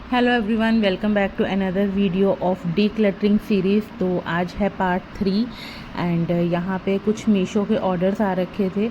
Hello everyone, welcome back to another video of decluttering series. तो आज है part 3 and यहाँ पे कुछ मीशो के ऑर्डर्स आ रखे थे।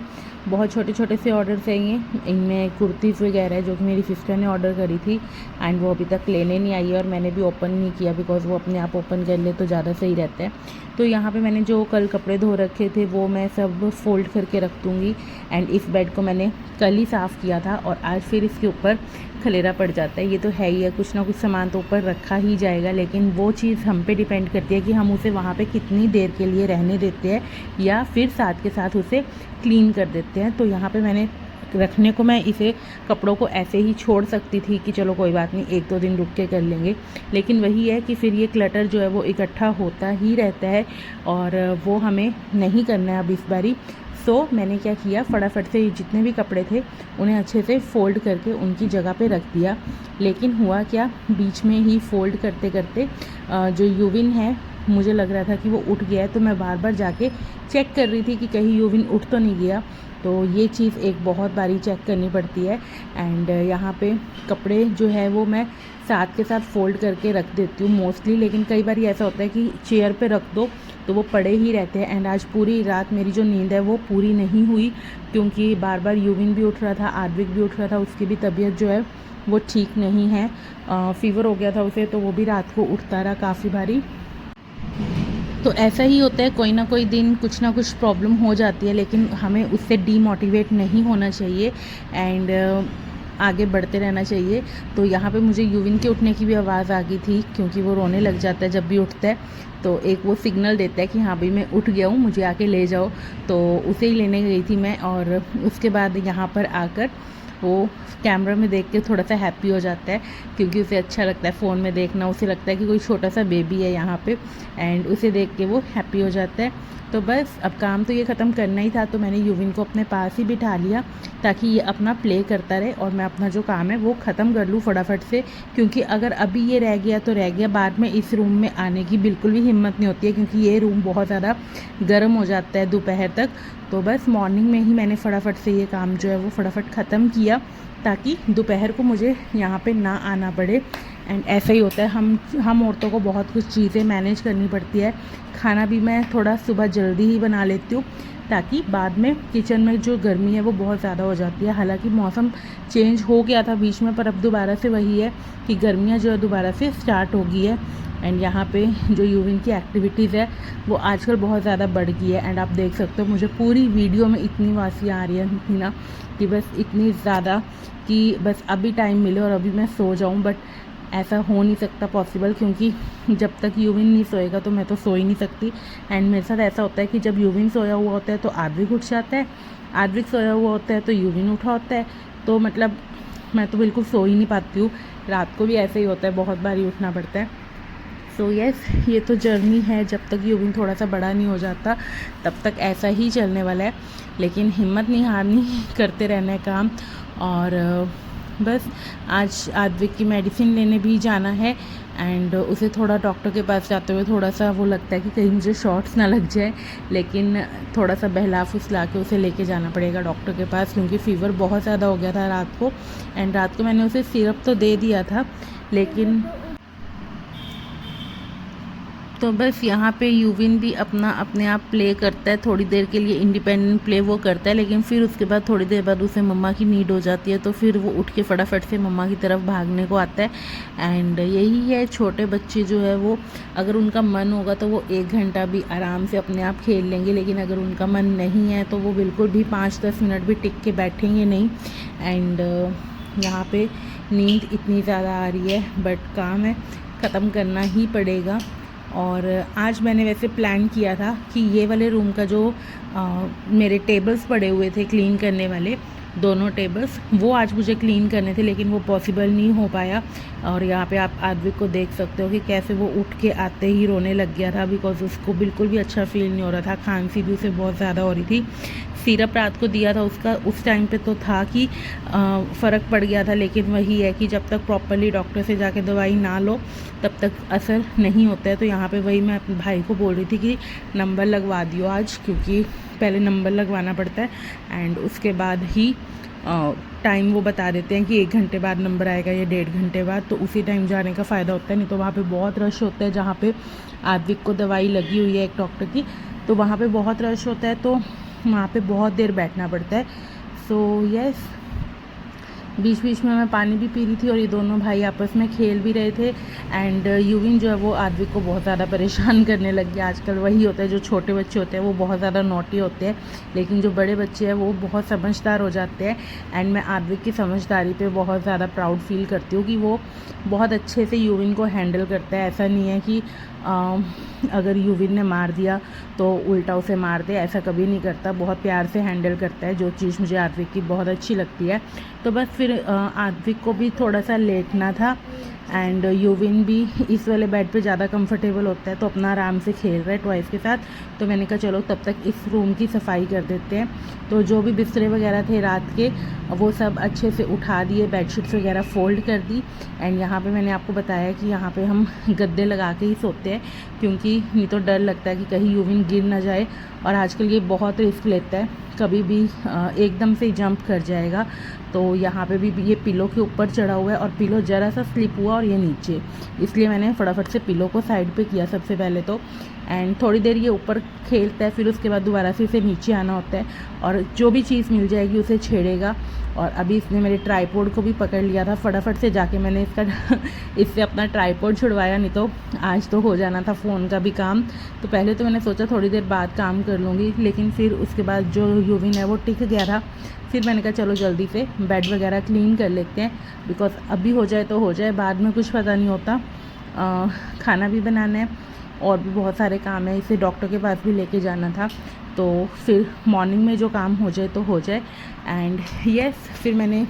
बहुत छोटे छोटे से ऑर्डर्स हैं ये। इनमें कुर्तीज़ वगैरह है जो कि मेरी सिस्टर ने ऑर्डर करी थी एंड वो अभी तक लेने नहीं आई है और मैंने भी ओपन नहीं किया बिकॉज़ वो अपने आप ओपन कर ले तो ज़्यादा सही रहता है। तो यहाँ पे मैंने जो कल कपड़े धो रखे थे वो मैं सब फोल्ड करके रख दूँगी एंड इस बेड को मैंने कल ही साफ़ किया था और आज फिर इसके ऊपर खलेरा पड़ जाता है। ये तो है ही है, कुछ ना कुछ सामान तो ऊपर रखा ही जाएगा, लेकिन वो चीज़ हम पे डिपेंड करती है कि हम उसे वहाँ पे कितनी देर के लिए रहने देते हैं या फिर साथ के साथ उसे क्लीन कर देते हैं। तो यहाँ पे मैंने रखने को मैं इसे कपड़ों को ऐसे ही छोड़ सकती थी कि चलो कोई बात नहीं, एक दो दिन रुक के कर लेंगे, लेकिन वही है कि फिर ये क्लटर जो है वो इकट्ठा होता ही रहता है और वो हमें नहीं करना है अब इस बारी। तो मैंने क्या किया, फटाफट से जितने भी कपड़े थे उन्हें अच्छे से फ़ोल्ड करके उनकी जगह पे रख दिया। लेकिन हुआ क्या, बीच में ही फ़ोल्ड करते करते जो यूविन है मुझे लग रहा था कि वो उठ गया है, तो मैं बार बार जाके चेक कर रही थी कि कहीं यूविन उठ तो नहीं गया। तो ये चीज़ एक बहुत बारी चेक करनी पड़ती है एंड यहाँ पे कपड़े जो है वो मैं साथ के साथ फ़ोल्ड करके रख देती हूँ मोस्टली, लेकिन कई बार ऐसा होता है कि चेयर पे रख दो तो वो पड़े ही रहते हैं। एंड आज पूरी रात मेरी जो नींद है वो पूरी नहीं हुई क्योंकि बार बार यूविन भी उठ रहा था, आद्विक भी उठ रहा था, उसकी भी तबीयत जो है वो ठीक नहीं है, फ़ीवर हो गया था उसे, तो वो भी रात को उठता रहा काफ़ी बारी। तो ऐसा ही होता है, कोई ना कोई दिन कुछ ना कुछ प्रॉब्लम हो जाती है, लेकिन हमें उससे डीमोटिवेट नहीं होना चाहिए एंड आगे बढ़ते रहना चाहिए। तो यहाँ पे मुझे यूविन के उठने की भी आवाज़ आ गई थी क्योंकि वो रोने लग जाता है जब भी उठता है, तो एक वो सिग्नल देता है कि हाँ भाई मैं उठ गया हूँ, मुझे आके ले जाओ। तो उसे ही लेने गई थी मैं और उसके बाद यहाँ पर आकर वो कैमरा में देख के थोड़ा सा हैप्पी हो जाता है क्योंकि उसे अच्छा लगता है फ़ोन में देखना, उसे लगता है कि कोई छोटा सा बेबी है यहाँ पे एंड उसे देख के वो हैप्पी हो जाता है। तो बस अब काम तो ये ख़त्म करना ही था, तो मैंने यूविन को अपने पास ही बिठा लिया ताकि ये अपना प्ले करता रहे और मैं अपना जो काम है वो ख़त्म कर लूँ फटाफट से, क्योंकि अगर अभी ये रह गया तो रह गया, बाद में इस रूम में आने की बिल्कुल भी हिम्मत नहीं होती है क्योंकि ये रूम बहुत ज़्यादा गर्म हो जाता है दोपहर तक। तो बस मॉर्निंग में ही मैंने फटाफट से ये काम जो है वो फटाफट ख़त्म किया ताकि दोपहर को मुझे यहाँ पे ना आना पड़े। एंड ऐसा ही होता है, हम औरतों को बहुत कुछ चीज़ें मैनेज करनी पड़ती है। खाना भी मैं थोड़ा सुबह जल्दी ही बना लेती हूँ ताकि बाद में किचन में जो गर्मी है वो बहुत ज़्यादा हो जाती है। हालांकि मौसम चेंज हो गया था बीच में, पर अब दोबारा से वही है कि गर्मियाँ जो है दोबारा से स्टार्ट हो गई है। एंड यहाँ पे जो यूविन की एक्टिविटीज़ है वो आजकल बहुत ज़्यादा बढ़ गई है एंड आप देख सकते हो मुझे पूरी वीडियो में इतनी वासियाँ आ रही है ना कि बस इतनी ज़्यादा कि बस अभी टाइम मिले और अभी मैं सो जाऊँ, बट ऐसा हो नहीं सकता पॉसिबल क्योंकि जब तक यूविन नहीं सोएगा तो मैं तो सो ही नहीं सकती। एंड मेरे साथ ऐसा होता है कि जब यूविन सोया हुआ होता है तो आद्विक उठ जाता है, आद्विक सोया हुआ होता है तो यूविन उठा होता है, तो मतलब मैं तो बिल्कुल सो ही नहीं पाती हूँ। रात को भी ऐसे ही होता है, बहुत बारी उठना पड़ता है। सो यस, ये तो जर्नी है, जब तक यूविन थोड़ा सा बड़ा नहीं हो जाता तब तक ऐसा ही चलने वाला है, लेकिन हिम्मत नहीं हारनी, करते रहना है काम। और बस आज आद्विक की मेडिसिन लेने भी जाना है एंड उसे थोड़ा डॉक्टर के पास जाते हुए थोड़ा सा वो लगता है कि कहीं मुझे शॉर्ट्स ना लग जाए, लेकिन थोड़ा सा बहला फुसला के उसे लेके जाना पड़ेगा डॉक्टर के पास क्योंकि फ़ीवर बहुत ज़्यादा हो गया था रात को। एंड रात को मैंने उसे सिरप तो दे दिया था, लेकिन तो बस यहाँ पे यूविन भी अपना अपने आप प्ले करता है, थोड़ी देर के लिए इंडिपेंडेंट प्ले वो करता है, लेकिन फिर उसके बाद थोड़ी देर बाद उसे मम्मा की नीड हो जाती है तो फिर वो उठ के फटाफट से मम्मा की तरफ भागने को आता है। एंड यही है, छोटे बच्चे जो है वो अगर उनका मन होगा तो वो 1 घंटा भी आराम से अपने आप खेल लेंगे, लेकिन अगर उनका मन नहीं है तो वो बिल्कुल भी 5-10 मिनट भी टिक के बैठेंगे नहीं। एंड यहाँ पर नींद इतनी ज़्यादा आ रही है बट काम है, ख़त्म करना ही पड़ेगा। और आज मैंने वैसे प्लान किया था कि ये वाले रूम का जो मेरे टेबल्स पड़े हुए थे क्लीन करने वाले, दोनों टेबल्स वो आज मुझे क्लीन करने थे, लेकिन वो पॉसिबल नहीं हो पाया। और यहाँ पे आप आद्विक को देख सकते हो कि कैसे वो उठ के आते ही रोने लग गया था बिकॉज उसको बिल्कुल भी अच्छा फील नहीं हो रहा था, खांसी भी उसे बहुत ज़्यादा हो रही थी। सिरप रात को दिया था उसका, उस टाइम पे तो था कि फ़र्क पड़ गया था, लेकिन वही है कि जब तक प्रॉपरली डॉक्टर से जाके दवाई ना लो तब तक असर नहीं होता है। तो यहाँ पे वही मैं अपने भाई को बोल रही थी कि नंबर लगवा दियो आज, क्योंकि पहले नंबर लगवाना पड़ता है एंड उसके बाद ही टाइम वो बता देते हैं कि 1 घंटे बाद नंबर आएगा या 1.5 घंटे बाद, तो उसी टाइम जाने का फ़ायदा होता है। नहीं तो वहाँ पे बहुत रश होता है, जहाँ पे आद्विक को दवाई लगी हुई है एक डॉक्टर की, तो वहाँ पे बहुत रश होता है, तो वहाँ पे बहुत देर बैठना पड़ता है। सो यस, बीच बीच में मैं पानी भी पी रही थी और ये दोनों भाई आपस में खेल भी रहे थे। एंड यूविन जो है वो आद्विक को बहुत ज़्यादा परेशान करने लग गया। आजकल वही होता है, जो छोटे बच्चे होते हैं वो बहुत ज़्यादा नॉटी होते हैं, लेकिन जो बड़े बच्चे हैं वो बहुत समझदार हो जाते हैं। एंड मैं आद्विक की समझदारी पे बहुत ज़्यादा प्राउड फील करती हूँ कि वो बहुत अच्छे से यूविन को हैंडल करता है। ऐसा नहीं है कि अगर यूविन ने मार दिया तो उल्टा उसे मार दे, ऐसा कभी नहीं करता। बहुत प्यार से हैंडल करता है, जो चीज़ मुझे आद्विक की बहुत अच्छी लगती है। तो बस फिर आद्विक को भी थोड़ा सा लेटना था एंड यूविन भी इस वाले बेड पे ज़्यादा कंफर्टेबल होता है, तो अपना आराम से खेल रहा है टॉयज़ के साथ। तो मैंने कहा चलो तब तक इस रूम की सफाई कर देते हैं। तो जो भी बिस्तरे वगैरह थे रात के वो सब अच्छे से उठा दिए, बेडशीट्स वगैरह फ़ोल्ड कर दी। एंड यहाँ पे मैंने आपको बताया कि यहाँ पे हम गद्दे लगा के ही सोते हैं, क्योंकि नहीं तो डर लगता है कि कहीं यूविन गिर ना जाए। और आजकल ये बहुत रिस्क लेता है, कभी भी एकदम से जंप कर जाएगा। तो यहाँ पे भी ये पिलो के ऊपर चढ़ा हुआ है और पिलो ज़रा सा स्लिप हुआ और ये नीचे, इसलिए मैंने फटाफट से पिलो को साइड पे किया सबसे पहले तो। एंड थोड़ी देर ये ऊपर खेलता है, फिर उसके बाद दोबारा से इसे नीचे आना होता है और जो भी चीज़ मिल जाएगी उसे छेड़ेगा। और अभी इसने मेरे ट्राईपोड को भी पकड़ लिया था, फटाफट से जाके मैंने इससे अपना ट्राईपोड छुड़वाया, नहीं तो आज तो हो जाना था फ़ोन का भी काम। तो पहले तो मैंने सोचा थोड़ी देर बाद काम कर लूँगी, लेकिन फिर उसके बाद जो यूविन है वो टिक गया था। फिर मैंने कहा चलो जल्दी से बेड वगैरह क्लीन कर लेते हैं, बिकॉज़ अभी हो जाए तो हो जाए, बाद में कुछ पता नहीं होता। खाना भी बनाना है और भी बहुत सारे काम है, इसे डॉक्टर के पास भी लेके जाना था, तो फिर मॉर्निंग में जो काम हो जाए तो हो जाए। एंड यस, फिर मैंने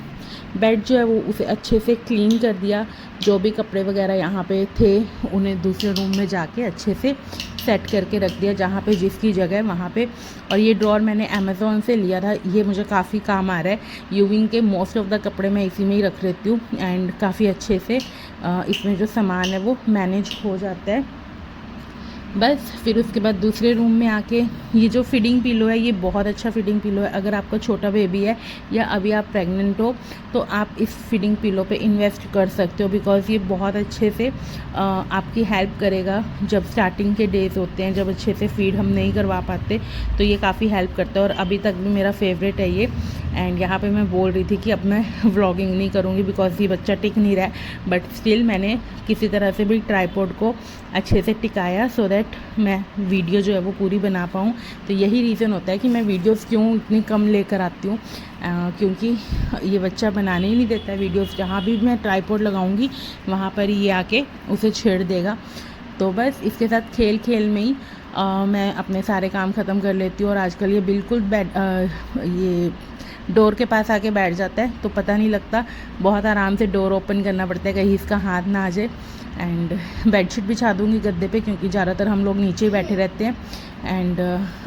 बेड जो है वो उसे अच्छे से क्लीन कर दिया। जो भी कपड़े वगैरह यहाँ पे थे उन्हें दूसरे रूम में जाके अच्छे से सेट करके रख दिया, जहाँ पे जिसकी जगह वहाँ पे। और ये ड्रॉर मैंने अमेज़ॉन से लिया था, ये मुझे काफ़ी काम आ रहा है। यूविन के मोस्ट ऑफ द कपड़े मैं इसी में ही रख लेती हूँ एंड काफ़ी अच्छे से इसमें जो सामान है वो मैनेज हो जाता है। बस फिर उसके बाद दूसरे रूम में आके ये जो फीडिंग पिलो है ये बहुत अच्छा फीडिंग पिलो है। अगर आपका छोटा बेबी है या अभी आप प्रेग्नेंट हो तो आप इस फीडिंग पिलो पे इन्वेस्ट कर सकते हो, बिकॉज़ ये बहुत अच्छे से आपकी हेल्प करेगा। जब स्टार्टिंग के डेज़ होते हैं, जब अच्छे से फीड हम नहीं करवा पाते, तो ये काफ़ी हेल्प करता है और अभी तक भी मेरा फेवरेट है ये। एंड यहाँ पे मैं बोल रही थी कि अब मैं व्लॉगिंग नहीं करूँगी बिकॉज़ ये बच्चा टिक नहीं रहा है, बट स्टिल मैंने किसी तरह से भी ट्राईपॉड को अच्छे से टिकाया सो दैट मैं वीडियो जो है वो पूरी बना पाऊँ। तो यही रीज़न होता है कि मैं वीडियोस क्यों इतनी कम लेकर आती हूँ, क्योंकि ये बच्चा बनाने ही नहीं देता है वीडियोस। जहाँ भी मैं ट्राईपॉड लगाऊंगी वहाँ पर ये आके उसे छेड़ देगा। तो बस इसके साथ खेल खेल में ही मैं अपने सारे काम ख़त्म कर लेती हूँ। और आजकल ये बिल्कुल ये डोर के पास आके बैठ जाता है, तो पता नहीं लगता। बहुत आराम से डोर ओपन करना पड़ता है कहीं इसका हाथ ना आ जाए। एंड बेडशीट बिछा दूँगी गद्दे पे, क्योंकि ज़्यादातर हम लोग नीचे ही बैठे रहते हैं। एंड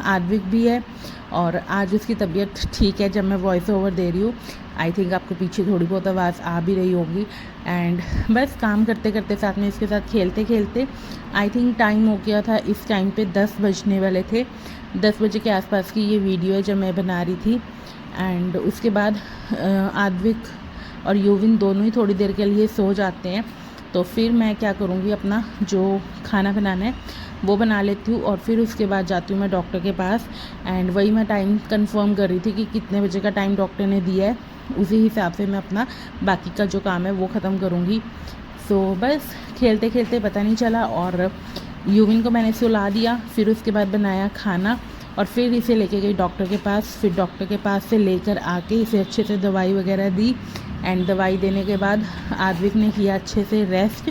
आद्विक भी है और आज उसकी तबीयत ठीक है जब मैं वॉइस ओवर दे रही हूँ। आई थिंक आपको पीछे थोड़ी बहुत आवाज़ आ भी रही होगी। एंड बस काम करते करते साथ में इसके साथ खेलते खेलते आई थिंक टाइम हो गया था, इस टाइम पे 10 बजने वाले थे। 10 बजे के आसपास की ये वीडियो है जब मैं बना रही थी। एंड उसके बाद आद्विक और यूविन दोनों ही थोड़ी देर के लिए सो जाते हैं, तो फिर मैं क्या करूँगी, अपना जो खाना बनाना है वो बना लेती हूँ और फिर उसके बाद जाती हूँ मैं डॉक्टर के पास। एंड वही मैं टाइम कंफर्म कर रही थी कि कितने बजे का टाइम डॉक्टर ने दिया है, उसी हिसाब से मैं अपना बाकी का जो काम है वो ख़त्म करूँगी। सो बस खेलते खेलते पता नहीं चला और यूविन को मैंने सुला दिया। फिर उसके बाद बनाया खाना और फिर इसे लेके गई डॉक्टर के पास। फिर डॉक्टर के पास से लेकर आके इसे अच्छे से दवाई वगैरह दी। एंड दवाई देने के बाद आद्विक ने किया अच्छे से रेस्ट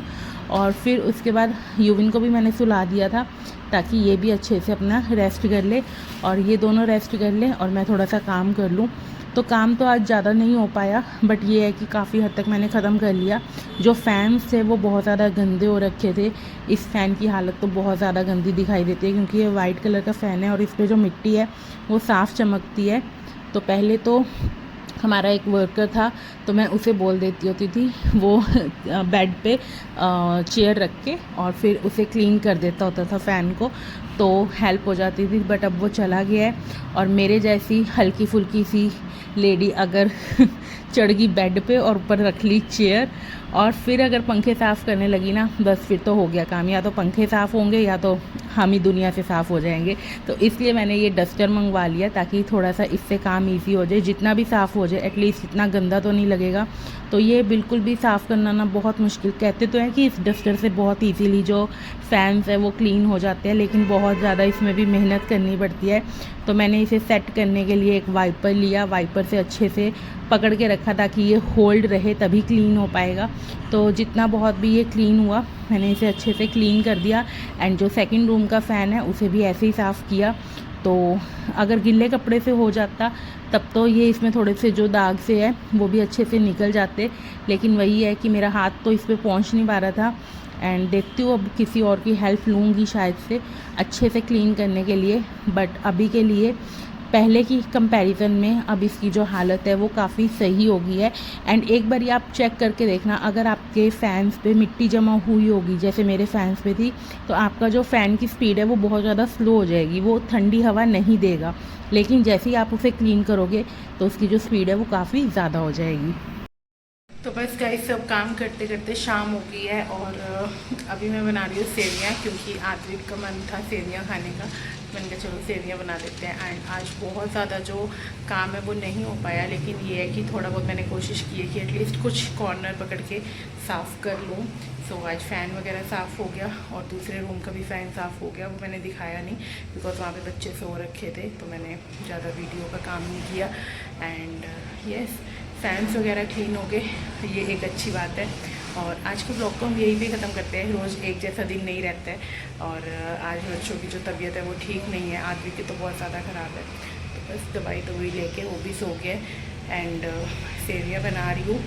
और फिर उसके बाद यूविन को भी मैंने सुला दिया था ताकि ये भी अच्छे से अपना रेस्ट कर ले और ये दोनों रेस्ट कर लें और मैं थोड़ा सा काम कर लूँ। तो काम तो आज ज़्यादा नहीं हो पाया, बट ये है कि काफ़ी हद तक मैंने ख़त्म कर लिया। जो फ़ैन्स थे वो बहुत ज़्यादा गंदे हो रखे थे। इस फ़ैन की हालत तो बहुत ज़्यादा गंदी दिखाई देती है, क्योंकि ये वाइट कलर का फ़ैन है और इस पर जो मिट्टी है वो साफ़ चमकती है। तो पहले तो हमारा एक वर्कर था, तो मैं उसे बोल देती होती थी वो बेड पे चेयर रख के और फिर उसे क्लीन कर देता होता था फ़ैन को, तो हेल्प हो जाती थी। बट अब वो चला गया है और मेरे जैसी हल्की फुल्की सी लेडी अगर चढ़ गई बेड पे और ऊपर रख ली चेयर, और फिर अगर पंखे साफ़ करने लगी ना, बस फिर तो हो गया काम। या तो पंखे साफ़ होंगे या तो हम ही दुनिया से साफ़ हो जाएंगे। तो इसलिए मैंने ये डस्टर मंगवा लिया ताकि थोड़ा सा इससे काम इजी हो जाए, जितना भी साफ़ हो जाए एटलीस्ट इतना गंदा तो नहीं लगेगा। तो ये बिल्कुल भी साफ़ करना ना बहुत मुश्किल, कहते तो हैं कि इस डस्टर से बहुत ईजीली जो फ़ैन्स है वो क्लीन हो जाते हैं, लेकिन बहुत ज़्यादा इसमें भी मेहनत करनी पड़ती है। तो मैंने इसे सेट करने के लिए एक वाइपर लिया, वाइपर से अच्छे से पकड़ के रखा ताकि ये होल्ड रहे, तभी क्लीन हो पाएगा। तो जितना बहुत भी ये क्लीन हुआ मैंने इसे अच्छे से क्लीन कर दिया। एंड जो सेकंड रूम का फ़ैन है उसे भी ऐसे ही साफ़ किया। तो अगर गिल्ले कपड़े से हो जाता तब तो ये इसमें थोड़े से जो दाग से है वो भी अच्छे से निकल जाते, लेकिन वही है कि मेरा हाथ तो इस पर पहुँच नहीं पा रहा था। एंड देखती हूँ अब किसी और की हेल्प लूँगी शायद से अच्छे से क्लीन करने के लिए। बट अभी के लिए पहले की कंपैरिजन में अब इसकी जो हालत है वो काफ़ी सही हो गई है। एंड एक बार आप चेक करके देखना, अगर आपके फ़ैन्स पे मिट्टी जमा हुई होगी जैसे मेरे फ़ैन्स पे थी, तो आपका जो फ़ैन की स्पीड है वो बहुत ज़्यादा स्लो हो जाएगी, वो ठंडी हवा नहीं देगा। लेकिन जैसे ही आप उसे क्लीन करोगे तो उसकी जो स्पीड है वो काफ़ी ज़्यादा हो जाएगी। तो बस गाइस सब काम करते करते शाम हो गई है, और अभी मैं बना रही हूँ सेवियाँ, क्योंकि आद्विक का मन था सेवियाँ खाने का। मैंने कहा चलो सेवियाँ बना देते हैं। एंड आज बहुत ज़्यादा जो काम है वो नहीं हो पाया, लेकिन ये है कि थोड़ा बहुत मैंने कोशिश की है कि एटलीस्ट कुछ कॉर्नर पकड़ के साफ़ कर लूँ। सो आज फ़ैन वगैरह साफ़ हो गया, और दूसरे रूम का भी फ़ैन साफ़ हो गया। वो मैंने दिखाया नहीं बिकॉज वहाँ पे बच्चे सो रखे थे, तो मैंने ज़्यादा वीडियो का काम नहीं किया। एंड यस, फैंस वगैरह क्लीन हो गए, ये एक अच्छी बात है। और आज के ब्लॉग को हम यहीं पे ख़त्म करते हैं। रोज़ एक जैसा दिन नहीं रहता है, और आज बच्चों की जो तबीयत है वो ठीक नहीं है, आदमी की तो बहुत ज़्यादा ख़राब है। तो बस दवाई लेके वो भी सो गए। एंड सेवियाँ बना रही हूँ,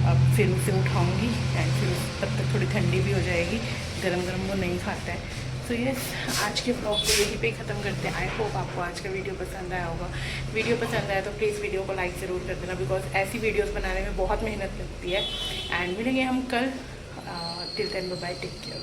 अब फिर उसे उठाऊँगी। एंड फिर तब तक थोड़ी ठंडी भी हो जाएगी, गरम गरम वो नहीं खाता है। तो यस, आज के ब्लॉग को यहीं पे ख़त्म करते हैं। आई होप आपको आज का वीडियो पसंद आया होगा। वीडियो पसंद आया तो प्लीज़ वीडियो को लाइक ज़रूर कर देना, बिकॉज ऐसी वीडियोस बनाने में बहुत मेहनत लगती है। एंड मिलेंगे हम कल। Till then bye bye, take care.